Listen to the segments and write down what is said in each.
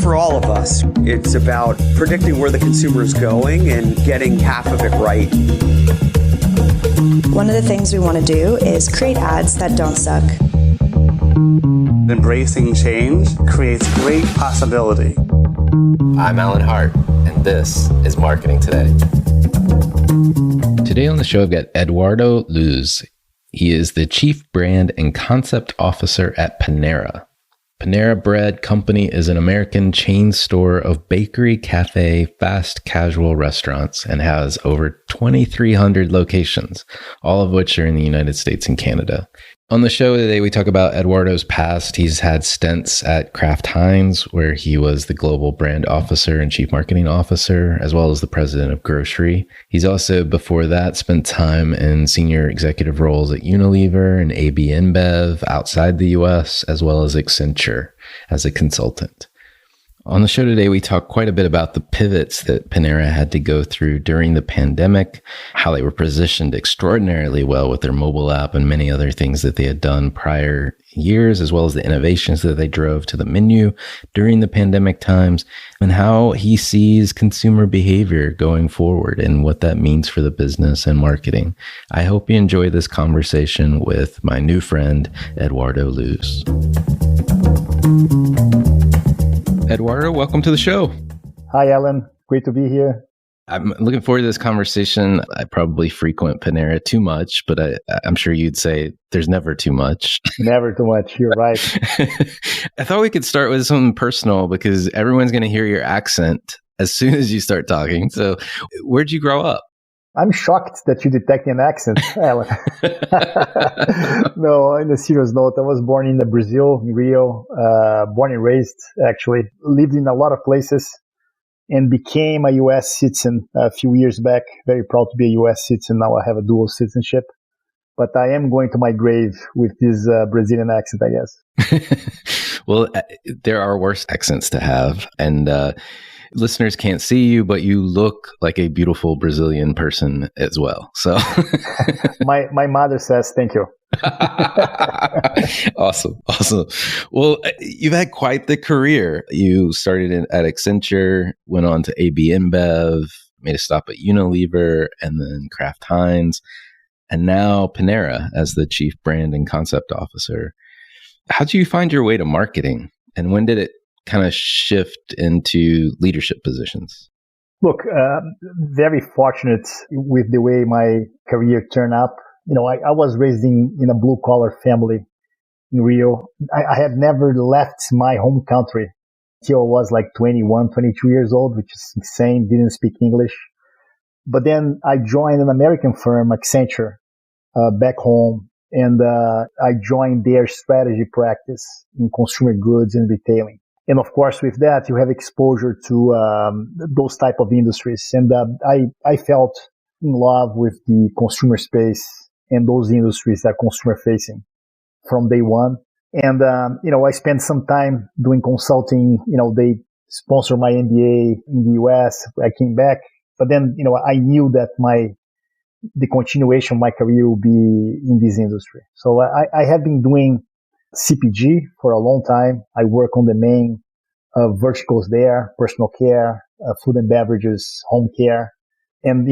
for all of us. It's about predicting where the consumer is going and getting half of it right. One of the things we want to do is create ads that don't suck. Embracing change creates great possibility. I'm Alan Hart, and this is Marketing Today. Today on the show, I've got Eduardo Luz. He is the Chief Brand and Concept Officer at Panera. Panera Bread Company is an American chain store of bakery, cafe, fast casual restaurants and has over 2,300 locations, all of which are in the United States and Canada. On the show today, we talk about Eduardo's past. He's had stints at Kraft Heinz, where he was the Global Brand Officer and Chief Marketing Officer, as well as the President of Grocery. He's also, before that, spent time in senior executive roles at Unilever and AB InBev outside the US, as well as Accenture as a consultant. On the show today, we talk quite a bit about the pivots that Panera had to go through during the pandemic, how they were positioned extraordinarily well with their mobile app and many other things that they had done prior years, as well as the innovations that they drove to the menu during the pandemic times, and how he sees consumer behavior going forward and what that means for the business and marketing. I hope you enjoy this conversation with my new friend, Eduardo Luz. Eduardo, welcome to the show. Hi, Alan. Great to be here. I'm looking forward to this conversation. I probably frequent Panera too much, but I'm sure you'd say there's never too much. Never too much. You're right. I thought we could start with something personal because everyone's going to hear your accent as soon as you start talking. So where'd you grow up? I'm shocked that you detect an accent, Alan. No, on a serious note, I was born in Brazil, in Rio, born and raised, actually. Lived in a lot of places and became a U.S. citizen a few years back. Very proud to be a U.S. citizen. Now I have a dual citizenship. But I am going to my grave with this Brazilian accent, I guess. Well, there are worse accents to have. And listeners can't see you, but you look like a beautiful Brazilian person as well. So my mother says thank you. Awesome. Well, you've had quite the career. You started at Accenture, went on to AB InBev, made a stop at Unilever, and then Kraft Heinz, and now Panera as the Chief Brand and Concept Officer. How did you find your way to marketing, and when did it kind of shift into leadership positions? Look, very fortunate with the way my career turned up. You know, I was raised in a blue-collar family in Rio. I had never left my home country till I was like 21, 22 years old, which is insane, didn't speak English. But then I joined an American firm, Accenture, back home, and I joined their strategy practice in consumer goods and retailing. And of course, with that, you have exposure to those type of industries. And I felt in love with the consumer space and those industries that are consumer facing from day one. And, I spent some time doing consulting. They sponsored my MBA in the US. I came back. But then, I knew that the continuation of my career will be in this industry. So I have been doing CPG for a long time. I work on the main verticals there: personal care, food and beverages, home care. And,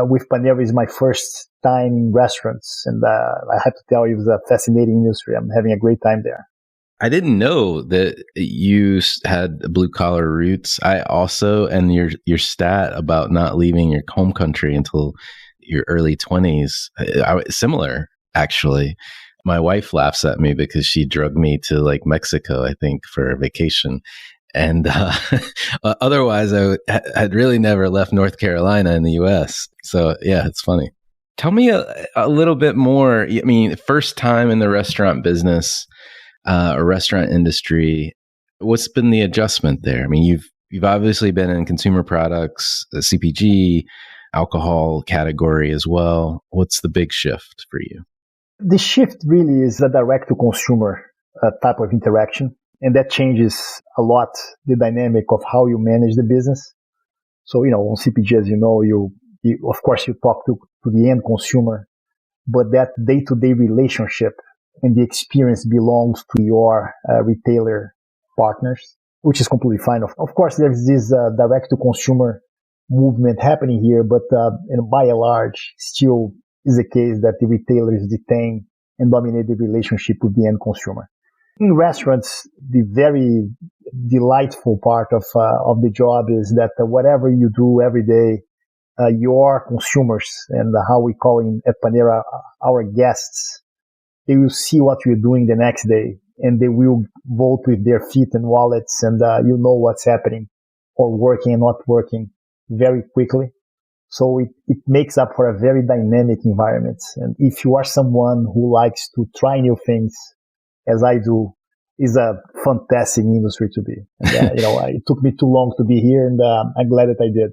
with Panera is my first time in restaurants. And I have to tell you, it's a fascinating industry. I'm having a great time there. I didn't know that you had blue collar roots. I also, and your stat about not leaving your home country until your early 20s, similar, actually. My wife laughs at me because she drugged me to like Mexico, I think, for a vacation. And otherwise, I had really never left North Carolina in the U.S. So, yeah, it's funny. Tell me a little bit more. I mean, first time in the restaurant business or restaurant industry, what's been the adjustment there? I mean, you've obviously been in consumer products, CPG, alcohol category as well. What's the big shift for you? The shift really is a direct-to-consumer type of interaction, and that changes a lot the dynamic of how you manage the business. So, on CPG, as you know, you of course, you talk to the end consumer, but that day-to-day relationship and the experience belongs to your retailer partners. which is completely fine. Of course, there's this direct-to-consumer movement happening here, but by and large, still is the case that the retailers detain and dominate the relationship with the end consumer. In restaurants, the very delightful part of the job is that whatever you do every day, your consumers, and how we call at Panera our guests, they will see what you're doing the next day, and they will vote with their feet and wallets, and you know what's happening or working and not working very quickly. So it makes up for a very dynamic environment. And if you are someone who likes to try new things, as I do, is a fantastic industry to be. And, it took me too long to be here, and I'm glad that I did.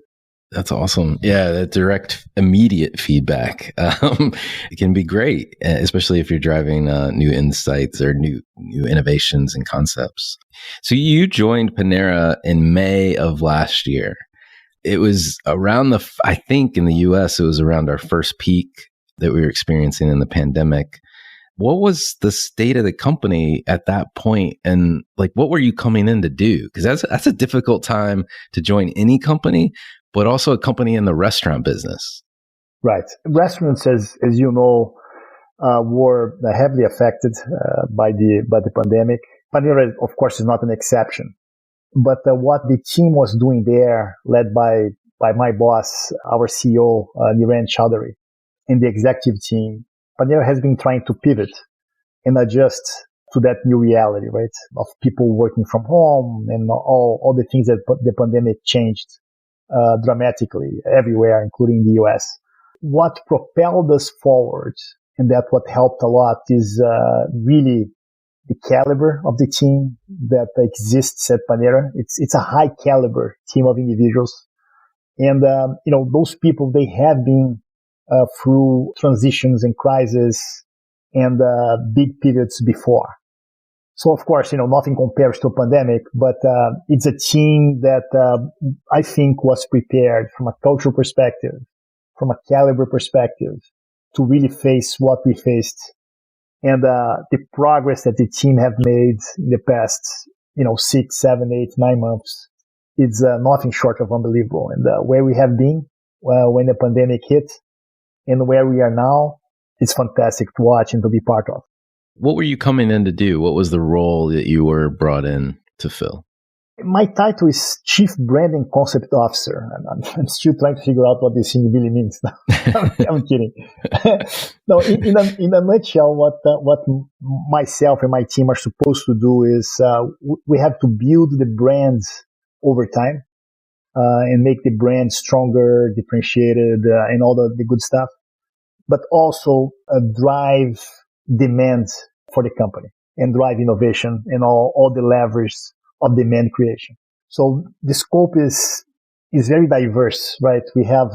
That's awesome. Yeah, that direct, immediate feedback it can be great, especially if you're driving new insights or new innovations and concepts. So you joined Panera in May of last year. It was around I think in the US, it was around our first peak that we were experiencing in the pandemic. What was the state of the company at that point? And what were you coming in to do? Because that's a difficult time to join any company, but also a company in the restaurant business. Right. Restaurants, as you know, were heavily affected by the pandemic. Panera, of course, is not an exception. But what the team was doing there, led by my boss, our CEO, Niran Chowdhury, and the executive team, Panera has been trying to pivot and adjust to that new reality, right? Of people working from home and all the things that the pandemic changed dramatically everywhere, including the US. What propelled us forward, and that what helped a lot, is really the caliber of the team that exists at Panera. It's a high caliber team of individuals. And, those people, they have been through transitions and crises and big pivots before. So, of course, nothing compares to a pandemic, but it's a team that I think was prepared from a cultural perspective, from a caliber perspective, to really face what we faced. And the progress that the team have made in the past, 6, 7, 8, 9 months, is nothing short of unbelievable. And where we have been when the pandemic hit and where we are now, it's fantastic to watch and to be part of. What were you coming in to do? What was the role that you were brought in to fill? My title is Chief Brand and Concept Officer. I'm still trying to figure out what this thing really means. I'm kidding. No, in a nutshell, what myself and my team are supposed to do is we have to build the brand over time and make the brand stronger, differentiated, and all the good stuff, but also drive demand for the company and drive innovation and all the levers of demand creation. So the scope is very diverse, right? We have,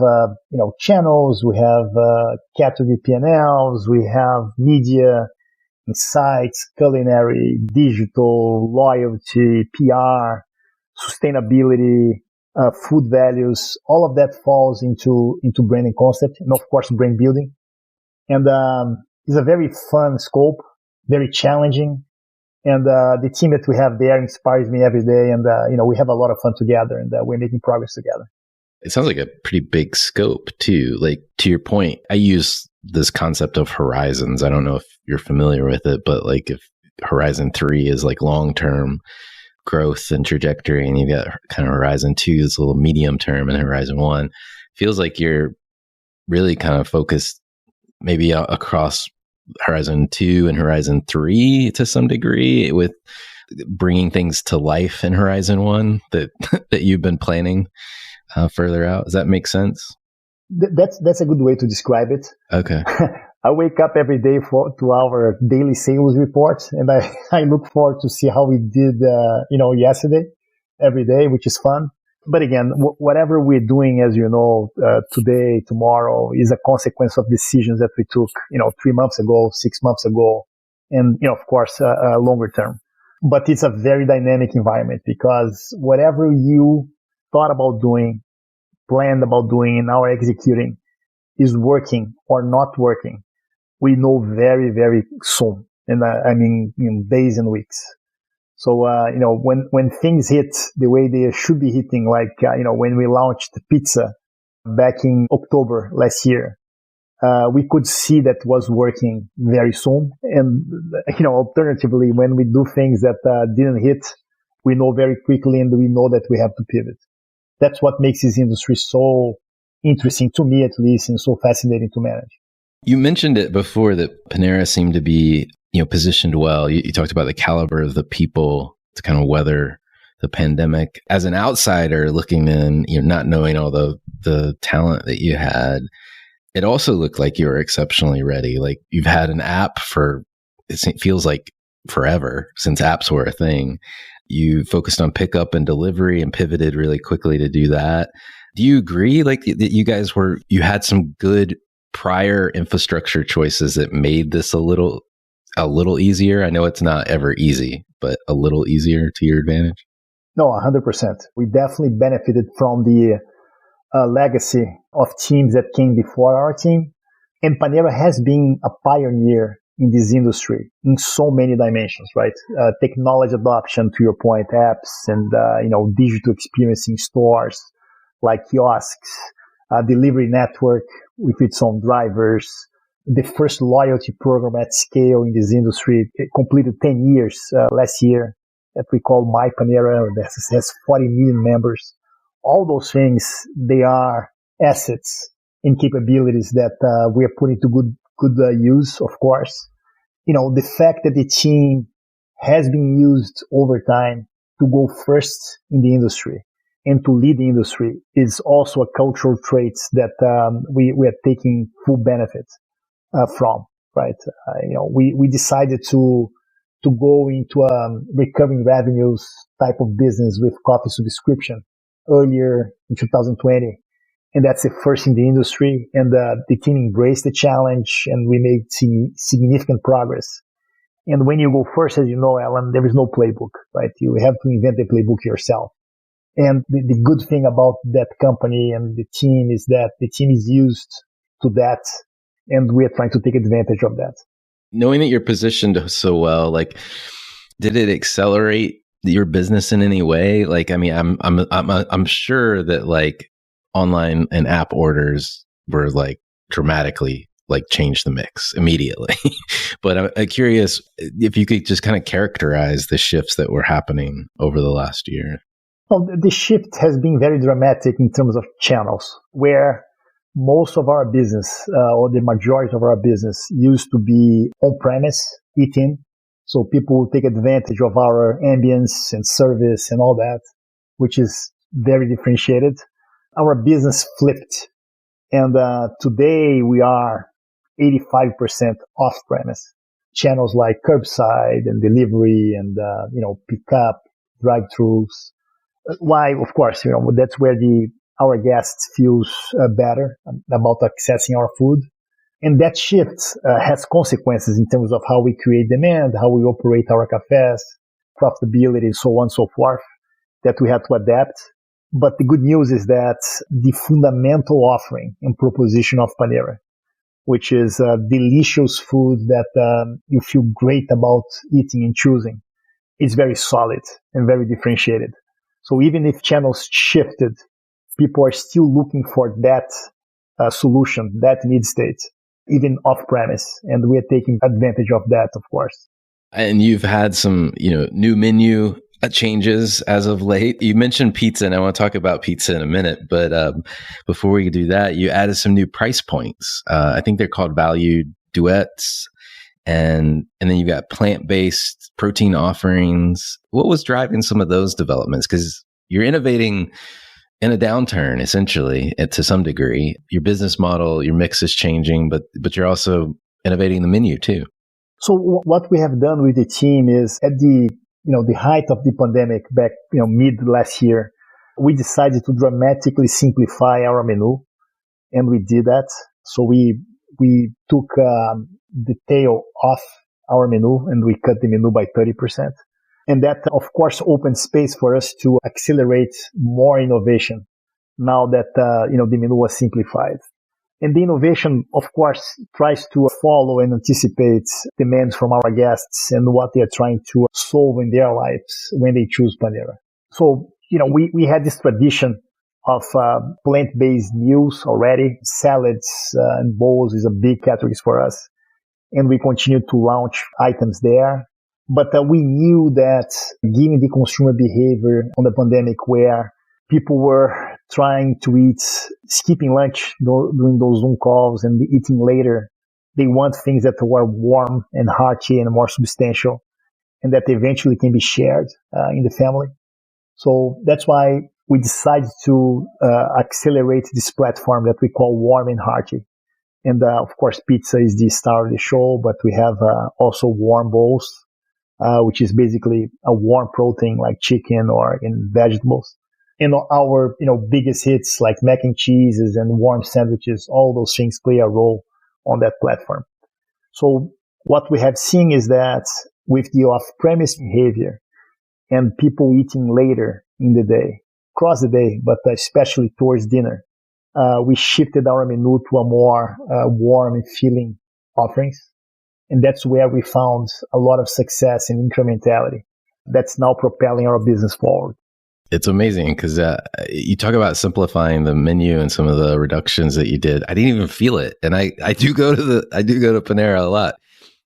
channels, we have category P&Ls, we have media, insights, culinary, digital, loyalty, PR, sustainability, food values. All of that falls into brand and concept, and of course, brand building. And it's a very fun scope, very challenging. And the team that we have there inspires me every day. And, we have a lot of fun together, and we're making progress together. It sounds like a pretty big scope, too. Like, to your point, I use this concept of horizons. I don't know if you're familiar with it, but if Horizon 3 is long-term growth and trajectory, and you've got kind of Horizon 2 is a little medium term, and Horizon 1 feels like you're really kind of focused maybe across Horizon 2 and Horizon 3 to some degree, with bringing things to life in Horizon 1 that you've been planning further out. Does that make sense? That's a good way to describe it. Okay. I wake up every day to our daily sales report, and I look forward to see how we did, yesterday, every day, which is fun. But again, whatever we're doing, as you know, today, tomorrow, is a consequence of decisions that we took, 3 months ago, 6 months ago, and, of course, longer term. But it's a very dynamic environment, because whatever you thought about doing, planned about doing, and now executing is working or not working, we know very, very soon. And I mean, in days and weeks. So, when things hit the way they should be hitting, like, when we launched pizza back in October last year, we could see that was working very soon. And, alternatively, when we do things that didn't hit, we know very quickly and we know that we have to pivot. That's what makes this industry so interesting, to me at least, and so fascinating to manage. You mentioned it before that Panera seemed to be, positioned well. You talked about the caliber of the people to kind of weather the pandemic. As an outsider looking in, not knowing all the talent that you had, it also looked like you were exceptionally ready. Like you've had an app for, it feels like forever since apps were a thing. You focused on pickup and delivery and pivoted really quickly to do that. Do you agree like that you had some good prior infrastructure choices that made this a little easier? I know it's not ever easy, but a little easier to your advantage? No, 100%. We definitely benefited from the legacy of teams that came before our team. And Panera has been a pioneer in this industry in so many dimensions, right? Technology adoption, to your point, apps and, digital experience in stores like kiosks, delivery network with its own drivers, the first loyalty program at scale in this industry. It completed 10 years last year that we call My Panera, that has 40 million members. All those things, they are assets and capabilities that we are putting to good use, of course. The fact that the team has been used over time to go first in the industry and to lead the industry is also a cultural trait that we are taking full benefit from, right? We decided to go into a recurring revenues type of business with coffee subscription earlier in 2020. And that's the first in the industry. And the team embraced the challenge and we made significant progress. And when you go first, as you know, Alan, there is no playbook, right? You have to invent the playbook yourself. And the good thing about that company and the team is that the team is used to that. And we are trying to take advantage of that. Knowing that you're positioned so well, like, did it accelerate your business in any way? Like, I mean, I'm sure that like online and app orders were like dramatically like changed the mix immediately. But I'm curious if you could just kind of characterize the shifts that were happening over the last year. Well, the shift has been very dramatic in terms of channels, where most of our business, or the majority of our business, used to be on-premise eating. So people will take advantage of our ambience and service and all that, which is very differentiated. Our business flipped. And today we are 85% off-premise. Channels like curbside and delivery and, pick-up, drive-thrus. Why? Of course, that's where our guests feels better about accessing our food. And that shift has consequences in terms of how we create demand, how we operate our cafes, profitability, and so on and so forth, that we have to adapt. But the good news is that the fundamental offering and proposition of Panera, which is delicious food that you feel great about eating and choosing, is very solid and very differentiated. So even if channels shifted, people are still looking for that solution, that need state, even off-premise. And we are taking advantage of that, of course. And you've had some, new menu changes as of late. You mentioned pizza, and I want to talk about pizza in a minute. But before we do that, you added some new price points. I think they're called value duets. And then you got plant-based protein offerings. What was driving some of those developments? Because you're innovating in a downturn, essentially, to some degree. Your business model, your mix is changing, but you're also innovating the menu too. So what we have done with the team is at the height of the pandemic back, mid last year, we decided to dramatically simplify our menu, and we did that. So we took the tail off our menu and we cut the menu by 30%. And that, of course, opened space for us to accelerate more innovation now that, the menu was simplified. And the innovation, of course, tries to follow and anticipate demands from our guests and what they are trying to solve in their lives when they choose Panera. So, we had this tradition of plant-based meals already. Salads and bowls is a big category for us. And we continue to launch items there. But we knew that given the consumer behavior on the pandemic where people were trying to eat, skipping lunch during those Zoom calls and eating later, they want things that were warm and hearty and more substantial and that eventually can be shared in the family. So that's why we decided to accelerate this platform that we call Warm and Hearty. And of course, pizza is the star of the show, but we have also warm bowls, which is basically a warm protein like chicken or in vegetables. And our biggest hits like mac and cheeses and warm sandwiches, all those things play a role on that platform. So what we have seen is that with the off-premise behavior and people eating later in the day, across the day, but especially towards dinner, we shifted our menu to a more warm and filling offerings. And that's where we found a lot of success and incrementality. That's now propelling our business forward. It's amazing because you talk about simplifying the menu and some of the reductions that you did. I didn't even feel it, and I do go to Panera a lot.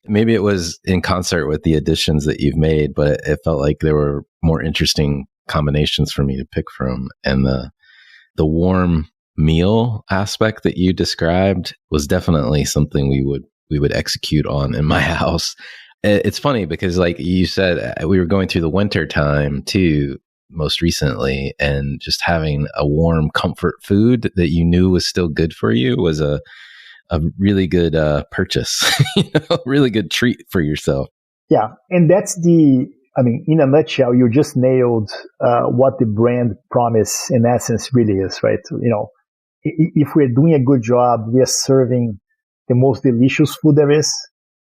Maybe it was in concert with the additions that you've made, but it felt like there were more interesting combinations for me to pick from. And the warm meal aspect that you described was definitely something we would execute on in my house. It's funny because, like you said, we were going through the winter time too, most recently, and just having a warm comfort food that you knew was still good for you was a really good purchase, really good treat for yourself. Yeah. And that's in a nutshell, you just nailed what the brand promise in essence really is, right? If we're doing a good job, we are serving the most delicious food there is,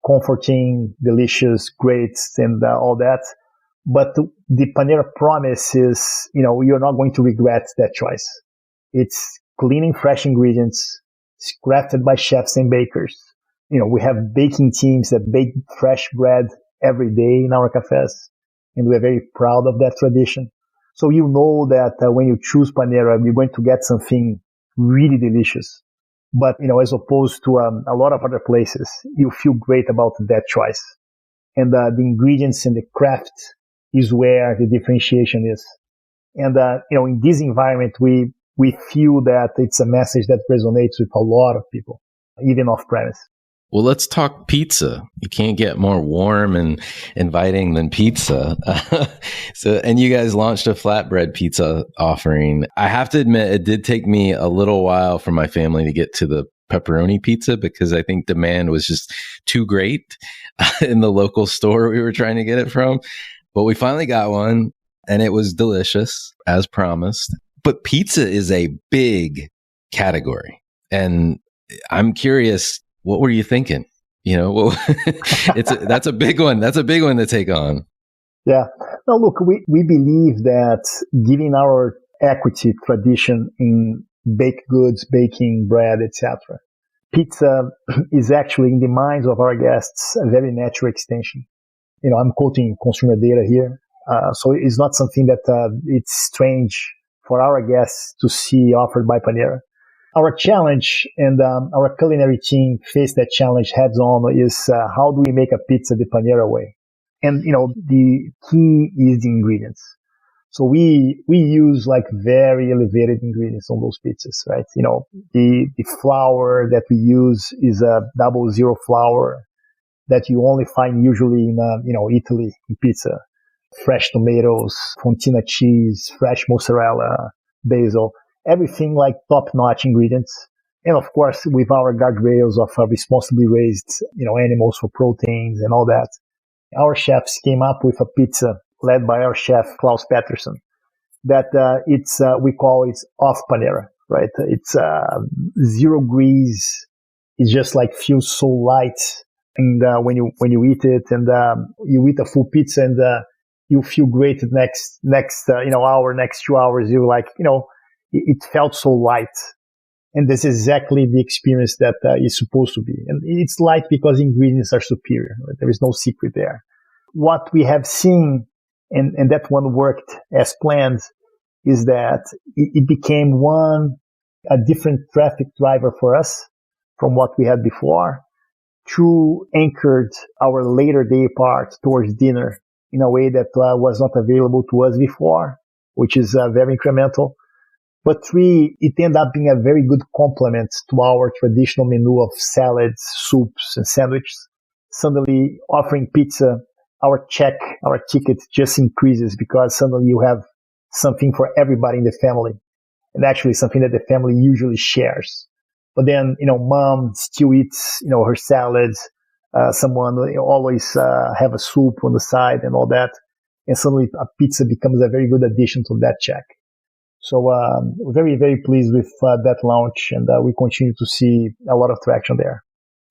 comforting, delicious, great, and all that. But the Panera promise is, you're not going to regret that choice. It's clean and fresh ingredients. It's crafted by chefs and bakers. We have baking teams that bake fresh bread every day in our cafes, and we're very proud of that tradition. So you know that when you choose Panera, you're going to get something really delicious. But, as opposed to a lot of other places, you feel great about that choice. And the ingredients and the craft is where the differentiation is. And, in this environment, we feel that it's a message that resonates with a lot of people, even off-premise. Well, let's talk pizza. You can't get more warm and inviting than pizza. And you guys launched a flatbread pizza offering. I have to admit, it did take me a little while for my family to get to the pepperoni pizza because I think demand was just too great in the local store we were trying to get it from. But we finally got one, and it was delicious, as promised. But pizza is a big category. And I'm curious, what were you thinking? That's a big one. That's a big one to take on. Yeah. Now, look, we believe that given our equity tradition in baked goods, baking, bread, etc., pizza is actually in the minds of our guests a very natural extension. I'm quoting consumer data here. So it's not something that it's strange for our guests to see offered by Panera. Our challenge, and our culinary team faced that challenge heads on, is how do we make a pizza the Panera way? And, the key is the ingredients. So we use like very elevated ingredients on those pizzas, right? The flour that we use is a 00 flour that you only find usually in, Italy in pizza. Fresh tomatoes, fontina cheese, fresh mozzarella, basil, everything like top-notch ingredients. And of course, with our guardrails of responsibly raised, animals for proteins and all that. Our chefs came up with a pizza led by our chef, Klaus Pettersson, that we call it off Panera, right? It's zero grease. It just like feels so light. And when you eat it, and you eat a full pizza, and you feel great the next hour, next 2 hours, you're like, it felt so light. And this is exactly the experience that is supposed to be. And it's light because ingredients are superior. Right? There is no secret there. What we have seen, and that one worked as planned, is that it became a different traffic driver for us from what we had before, to anchored our later day part towards dinner in a way that was not available to us before, which is very incremental. But three, it ended up being a very good complement to our traditional menu of salads, soups, and sandwiches. Suddenly, offering pizza, our ticket just increases because suddenly you have something for everybody in the family, and actually something that the family usually shares. But then, mom still eats, her salads. Someone always have a soup on the side and all that. And suddenly a pizza becomes a very good addition to that check. So we're very, very pleased with that launch, and we continue to see a lot of traction there.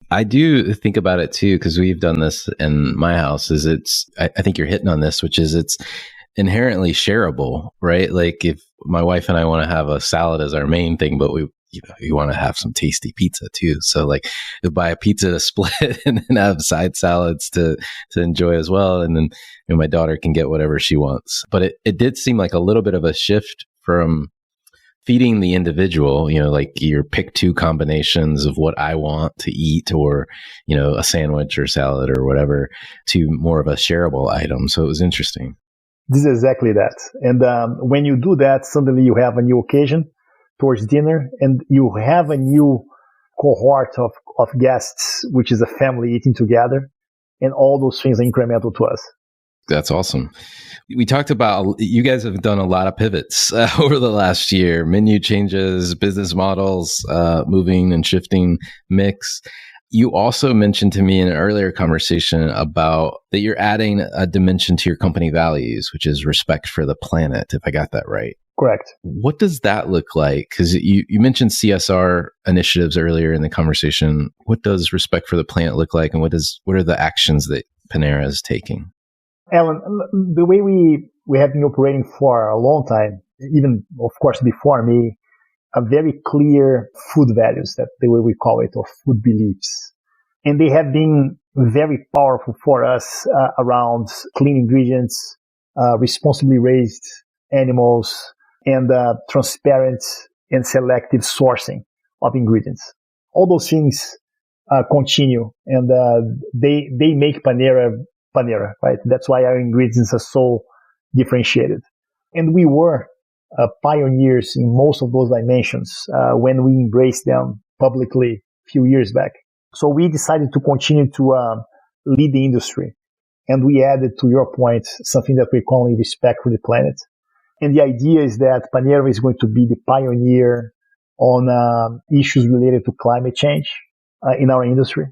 I do think about it too, because we've done this in my house. I think you're hitting on this, which is it's inherently shareable, right? Like if my wife and I want to have a salad as our main thing, but we want to have some tasty pizza too. So like you buy a pizza to split and then have side salads to enjoy as well. And then my daughter can get whatever she wants. But it did seem like a little bit of a shift from feeding the individual, like your pick two combinations of what I want to eat, or, a sandwich or salad or whatever, to more of a shareable item. So it was interesting. This is exactly that. And when you do that, suddenly you have a new occasion towards dinner, and you have a new cohort of guests, which is a family eating together. And all those things are incremental to us. That's awesome. We talked about, you guys have done a lot of pivots over the last year, menu changes, business models, moving and shifting mix. You also mentioned to me in an earlier conversation about that you're adding a dimension to your company values, which is respect for the planet, if I got that right. Correct. What does that look like? Because you mentioned CSR initiatives earlier in the conversation. What does respect for the planet look like, and what are the actions that Panera is taking? Alan, the way we have been operating for a long time, even, of course, before me, are very clear food values, that the way we call it, or food beliefs. And they have been very powerful for us around clean ingredients, responsibly raised animals, and transparent and selective sourcing of ingredients. All those things continue, and they make Panera, right? That's why our ingredients are so differentiated. And we were pioneers in most of those dimensions when we embraced them publicly a few years back. So we decided to continue to lead the industry. And we added, to your point, something that we're calling respect for the planet. And the idea is that Panera is going to be the pioneer on issues related to climate change in our industry.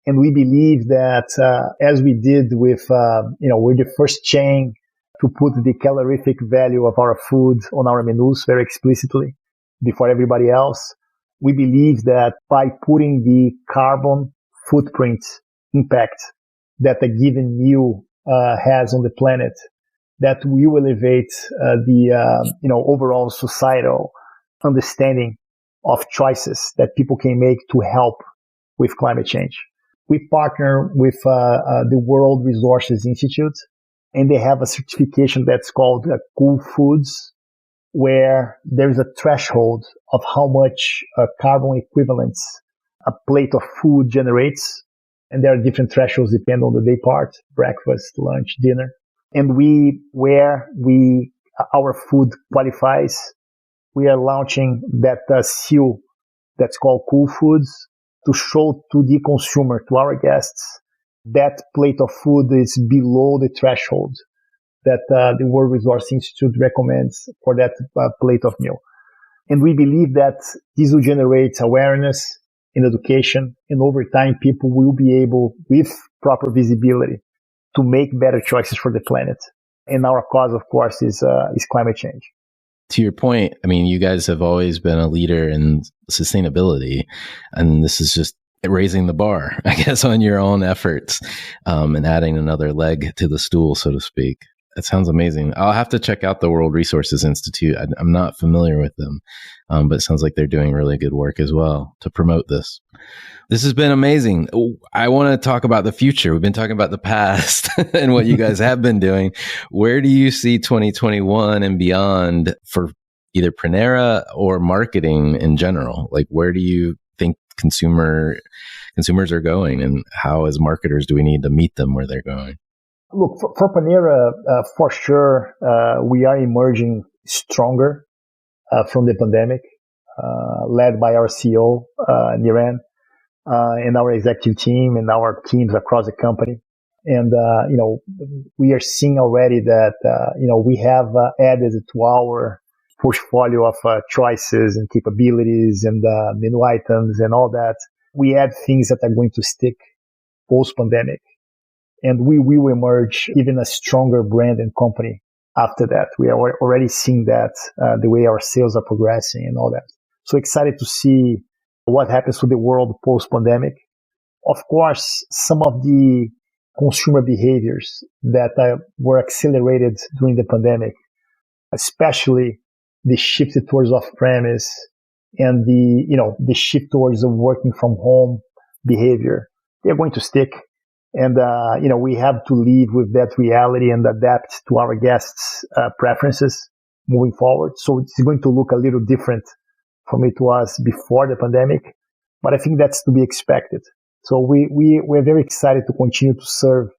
And we believe that as we did with, we're the first chain to put the calorific value of our food on our menus very explicitly before everybody else. We believe that by putting the carbon footprint impact that a given meal has on the planet, that we will elevate the overall societal understanding of choices that people can make to help with climate change. We partner with the World Resources Institute, and they have a certification that's called Cool Foods, where there's a threshold of how much carbon equivalents a plate of food generates. And there are different thresholds depending on the day part, breakfast, lunch, dinner. And where our food qualifies, we are launching that seal that's called Cool Foods to show to the consumer, to our guests, that plate of food is below the threshold that the World Resource Institute recommends for that plate of meal. And we believe that this will generate awareness and education, and over time people will be able, with proper visibility, to make better choices for the planet. And our cause, of course, is climate change. To your point, I mean, you guys have always been a leader in sustainability, and this is just raising the bar, I guess, on your own efforts and adding another leg to the stool, so to speak. That sounds amazing. I'll have to check out the World Resources Institute. I'm not familiar with them, but it sounds like they're doing really good work as well to promote this. This has been amazing. I want to talk about the future. We've been talking about the past and what you guys have been doing. Where do you see 2021 and beyond for either Panera or marketing in general? Like, where do you think consumers are going, and how as marketers do we need to meet them where they're going? Look, for Panera, for sure, we are emerging stronger from the pandemic, led by our CEO, Niran, and our executive team and our teams across the company. And, we are seeing already that, we have added to our portfolio of choices and capabilities and menu items and all that. We add things that are going to stick post-pandemic. And we will emerge even a stronger brand and company after that. We are already seeing that, the way our sales are progressing and all that. So excited to see what happens to the world post-pandemic. Of course, some of the consumer behaviors that were accelerated during the pandemic, especially the shift towards off-premise and the shift towards the working from home behavior, they're going to stick. And, we have to live with that reality and adapt to our guests' preferences moving forward. So it's going to look a little different from it was before the pandemic, but I think that's to be expected. So we're very excited to continue to serve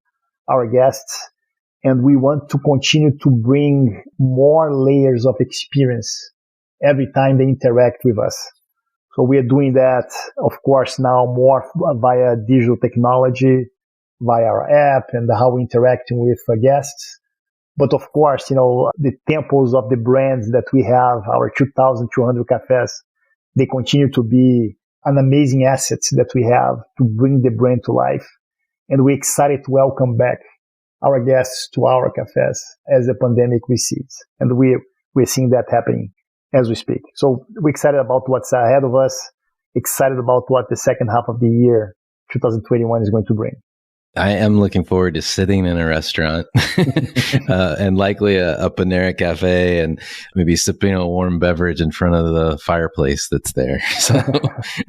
our guests, and we want to continue to bring more layers of experience every time they interact with us. So we are doing that, of course, now more via digital technology, via our app and how we're interacting with guests. But of course, the temples of the brands that we have, our 2,200 cafes, they continue to be an amazing asset that we have to bring the brand to life. And we're excited to welcome back our guests to our cafes as the pandemic recedes. And we're seeing that happening as we speak. So we're excited about what's ahead of us, excited about what the second half of the year, 2021, is going to bring. I am looking forward to sitting in a restaurant and likely a Panera cafe and maybe sipping a warm beverage in front of the fireplace that's there. So.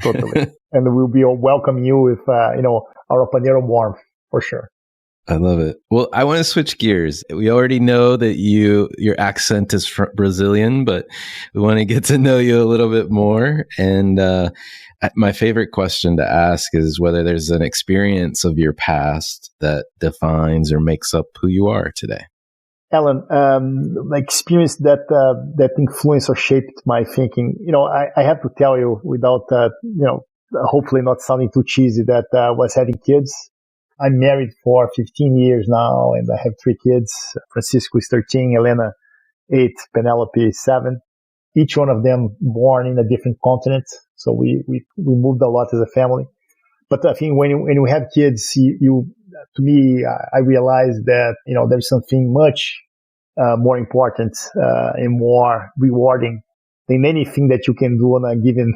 Totally. And we'll be welcoming you with, our Panera warmth for sure. I love it. Well, I want to switch gears. We already know that your accent is Brazilian, but we want to get to know you a little bit more. And my favorite question to ask is whether there's an experience of your past that defines or makes up who you are today. Alan, the experience that influenced or shaped my thinking, I have to tell you without, hopefully not sounding too cheesy, that was having kids. I'm married for 15 years now, and I have 3 kids. Francisco is 13, Elena 8, Penelope 7. Each one of them born in a different continent. So we moved a lot as a family. But I think when you have kids, to me, I realized that, there's something much more important and more rewarding than anything that you can do on a given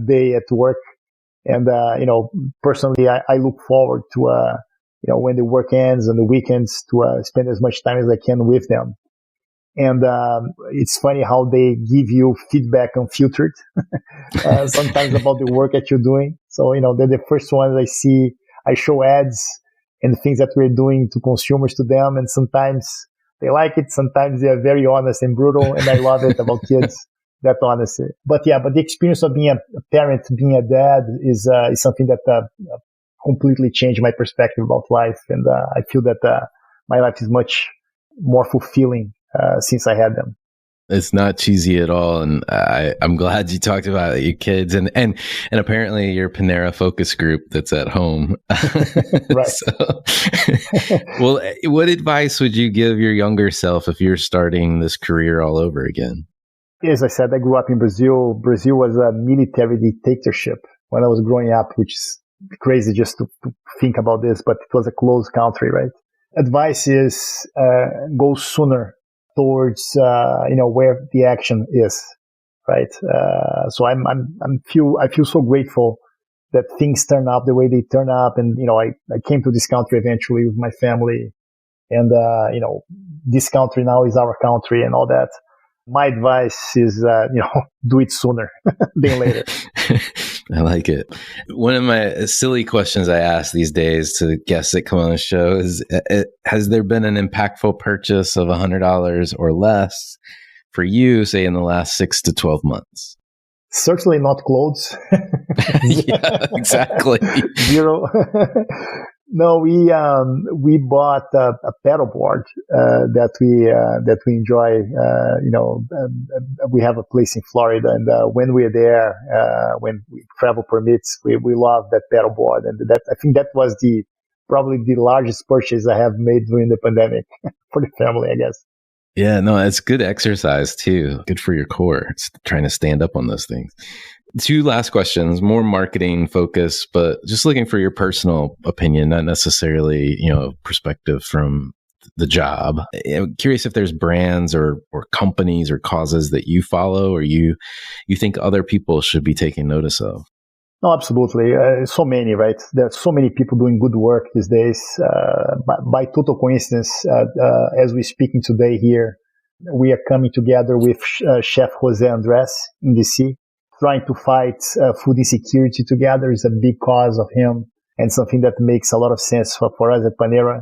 day at work. And, personally, I look forward to, when the work ends on the weekends to spend as much time as I can with them. And it's funny how they give you feedback unfiltered, sometimes about the work that you're doing. So, they're the first ones I see. I show ads and things that we're doing to consumers to them. And sometimes they like it. Sometimes they're very honest and brutal. And I love it about kids. That honesty. But the experience of being a parent, being a dad is something that completely changed my perspective about life. And I feel that my life is much more fulfilling since I had them. It's not cheesy at all, and I'm glad you talked about your kids and apparently your Panera focus group that's at home. Right. So, well, what advice would you give your younger self if you're starting this career all over again? As I said, I grew up in Brazil. Brazil was a military dictatorship when I was growing up, which is crazy just to think about this, but it was a closed country, right? Advice is go sooner towards where the action is, right? So I feel so grateful that things turn up the way they turn up, and I came to this country eventually with my family And, this country now is our country and all that. My advice is, do it sooner than later. I like it. One of my silly questions I ask these days to guests that come on the show is, has there been an impactful purchase of $100 or less for you, say, in the last 6 to 12 months? Certainly not clothes. Yeah, exactly. Zero. No, we bought a paddleboard that we enjoy. We have a place in Florida, and when we're there, when travel permits, we love that paddleboard, and I think that was probably the largest purchase I have made during the pandemic for the family, I guess. Yeah, no, it's good exercise too. Good for your core. It's trying to stand up on those things. 2 last questions, more marketing focused, but just looking for your personal opinion, not necessarily, perspective from the job. I'm curious if there's brands or companies or causes that you follow or you think other people should be taking notice of. No, absolutely. So many, right? There are so many people doing good work these days. By total coincidence, as we're speaking today here, we are coming together with Chef Jose Andres in DC, trying to fight food insecurity together. Is a big cause of him and something that makes a lot of sense for us at Panera.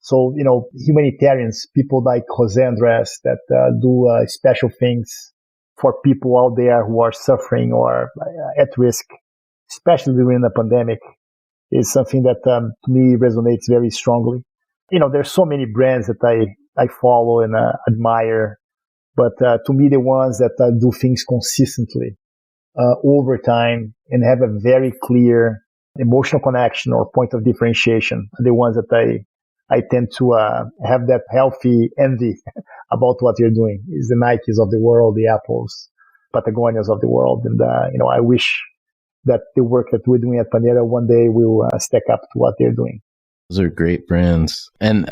So, humanitarians, people like Jose Andres that do special things for people out there who are suffering or at risk, especially during the pandemic, is something that to me resonates very strongly. There's so many brands that I follow and admire, but to me, the ones that do things consistently over time and have a very clear emotional connection or point of differentiation are the ones that I tend to have that healthy envy about what you're doing. Is the Nikes of the world, the Apples, Patagonias of the world. And, I wish that the work that we're doing at Panera one day will stack up to what they're doing. Those are great brands. And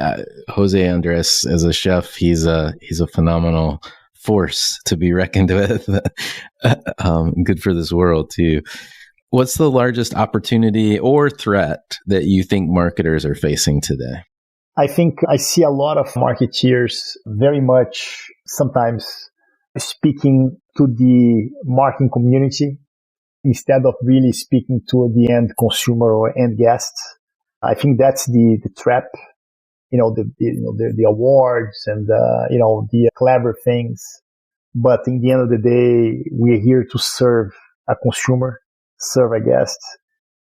Jose Andres, as a chef, he's a phenomenal force to be reckoned with. Good for this world too. What's the largest opportunity or threat that you think marketers are facing today? I think I see a lot of marketeers very much sometimes speaking to the marketing community instead of really speaking to the end consumer or end guest. I think that's the trap. The awards and the clever things. But in the end of the day, we're here to serve a consumer, serve a guest,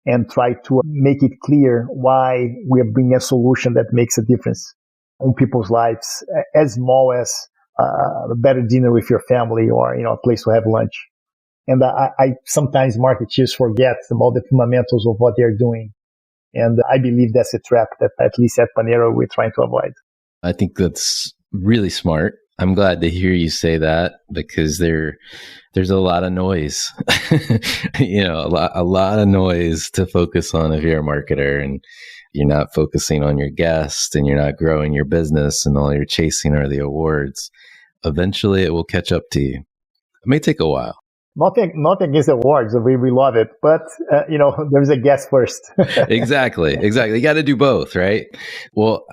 and try to make it clear why we're bringing a solution that makes a difference in people's lives, as small as a better dinner with your family or, a place to have lunch. And I sometimes marketeers forget about the fundamentals of what they're doing. And I believe that's a trap that at least at Panera, we're trying to avoid. I think that's really smart. I'm glad to hear you say that because there's a lot of noise, a lot of noise to focus on if you're a marketer and you're not focusing on your guest and you're not growing your business and all you're chasing are the awards. Eventually it will catch up to you. It may take a while. Not against awards. We love it. But, there's a guest first. Exactly. You got to do both, right? Well,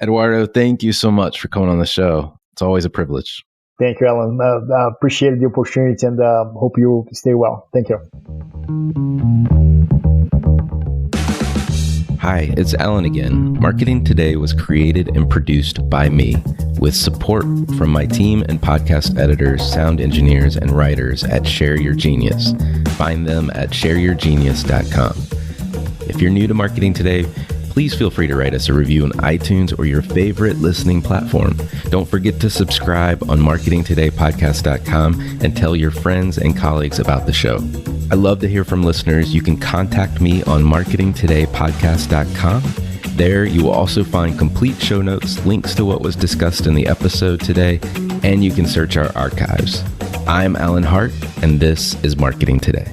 Eduardo, thank you so much for coming on the show. It's always a privilege. Thank you, Alan. Appreciate the opportunity and hope you stay well. Thank you. Hi, it's Alan again. Marketing Today was created and produced by me with support from my team and podcast editors, sound engineers, and writers at Share Your Genius. Find them at shareyourgenius.com. If you're new to Marketing Today, please feel free to write us a review on iTunes or your favorite listening platform. Don't forget to subscribe on marketingtodaypodcast.com and tell your friends and colleagues about the show. I love to hear from listeners. You can contact me on marketingtodaypodcast.com. There, you will also find complete show notes, links to what was discussed in the episode today, and you can search our archives. I'm Alan Hart, and this is Marketing Today.